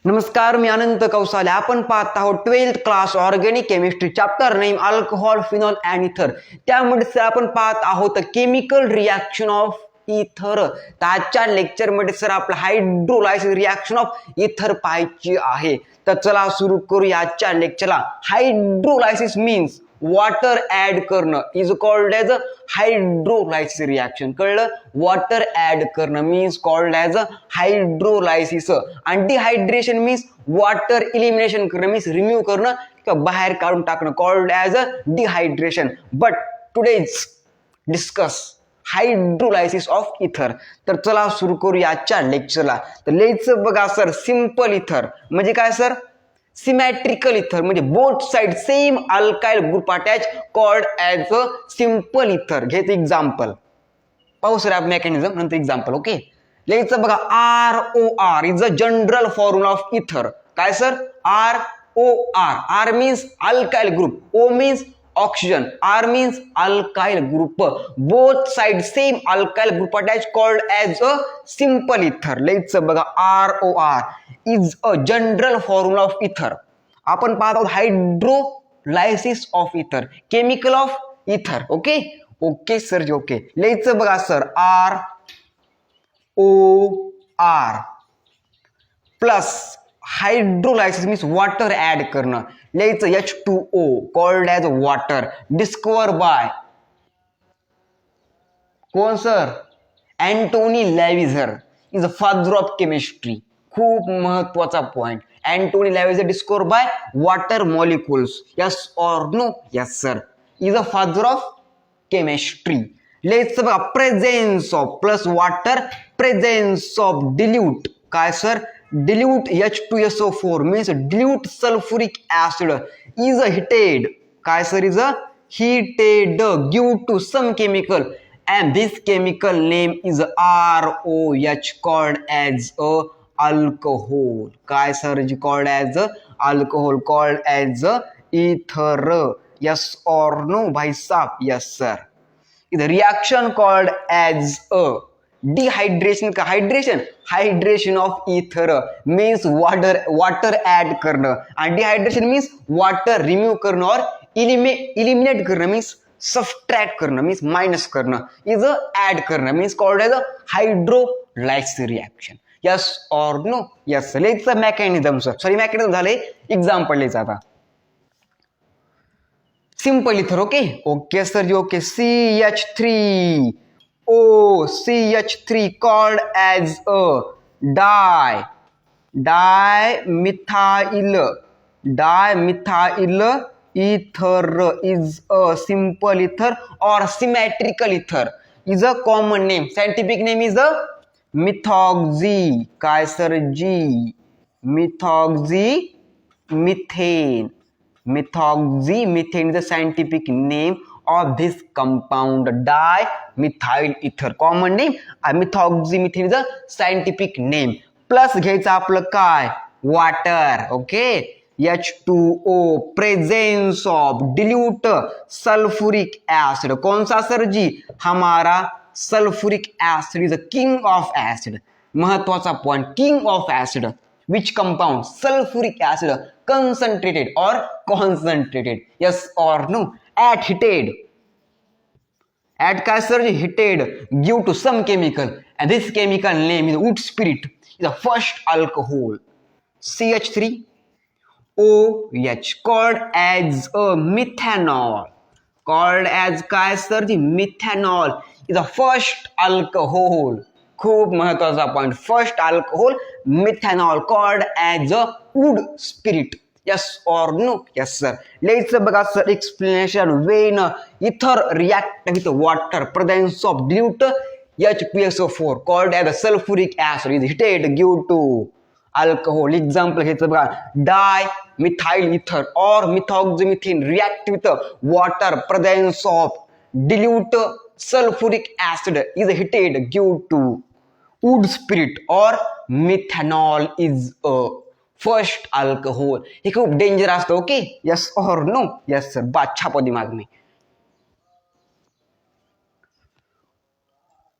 नमस्कार, मी अनंत कौसाले. आपण पाहत आहोत 12th class organic chemistry chapter name alcohol, phenol and इथर. त्यामध्ये आपण पाहत आहोत केमिकल रिॲक्शन ऑफ इथर. तर आजच्या लेक्चरमध्ये सर आपलं हायड्रोलायसिस रिॲक्शन ऑफ इथर पाहायची आहे. तर चला सुरू करूया आजच्या लेक्चरला. हायड्रोलायसिस मीन्स वॉटर ऍड करणं is called as a hydrolysis reaction. कळलं? वॉटर ऍड करणं means called as a hydrolysis. आणि डिहायड्रेशन मीन्स वॉटर इलिमिनेशन करणं मीन्स रिमूव्ह करणं किंवा बाहेर काढून टाकणं called as a dehydration. But today's discuss hydrolysis of ether. तर चला सुरू करूया आजच्या लेक्चरला. तर लिहायचं बघा सर, सिंपल इथर म्हणजे काय सर? सिमॅट्रिकल इथर म्हणजे both side same alkyl group attach called as a simple इथर. घेत एक्झाम्पल पाहू सर मेकॅनिझम नंतर एक्झाम्पल. ओके, लिहायचं बघा ROR is a general formula of इथर. काय sir? ROR. R means alkyl group, O means oxygen, R means alkyl group. Both side same alkyl group attach called as a simple इथर. लिहायचं बघा ROR is a general formula of इथर. आपण पाहत आहोत hydrolysis of ether, chemical of ether. Okay okay sir ji. Okay, लिहायचं बघा sir ROR plus hydrolysis means water add करणं. लिहायचं H2O called as water, discover by कोण sir? Antoine Lavoisier is a father of chemistry. खूप महत्वाचा point. Antoine Lavoisier discover by water molecules. Yes or no? Yes sir. Is a father of chemistry. लिहायचं बघा presence of plus water, presence of dilute. काय sir? dilute H2SO4 means dilute sulfuric acid is a heated. काय sir? is a heated give to some chemical and this chemical name is ROH called as a alcohol. काय sir? called as a alcohol, called as a ether. Yes or no भाई साहब? Yes sir. The reaction called as a dehydration का hydration? Hydration of इथर means water add करणं. आणि dehydration means water remove करणं और eliminate करणं means subtract करणं means minus करणं. इज अ ऍड करणं means called as a hydrolysis reaction. Yes or no? Yes. लिहायचं मेकॅनिझम सर. सॉरी मेकॅनिझम झाले, एक्झाम्पल लिहायचं आता. Simple ether. Okay okay sir ji. Okay, CH3 CH3 called as a dimethyl ether is a simple ether or symmetrical ether is a common name. Scientific name is a methoxy. काय sir G? methoxy methane. Methoxy methane is the scientific name of this compound, dimethyl ether. Common name methoxy methane is a scientific name. Plus घ्यायचं आपलं काय? Water. Okay, H2O presence of dilute sulphuric acid. कौन सा sir ji? हमारा sulphuric acid is a king of acid. महत्वाचा point, king of acid. Which compound? Sulfuric acid. Concentrated or concentrated? Yes or no? At heated. At काय sir? heated give to some chemical and this chemical name is wood spirit. Is the first alcohol. CH3OH called as a methanol. Called as काय sir? methanol is the first alcohol. खूप महत्वाचा point. First alcohol methanol called as a wood spirit. Yes or no? Yes sir. लिहायचं बघा sir explanation. When ether react with water presence of dilute H2SO4 called as a sulphuric acid is heated give to alcohol. Example घ्यायचं बघा dimethyl ether और methoxymethane react with water presence of dilute sulfuric acid is heated give to wood spirit or methanol is a first alcohol. हे खूप danger असतं. Okay, yes और no? Yes sir. बात छापो दिमाग में.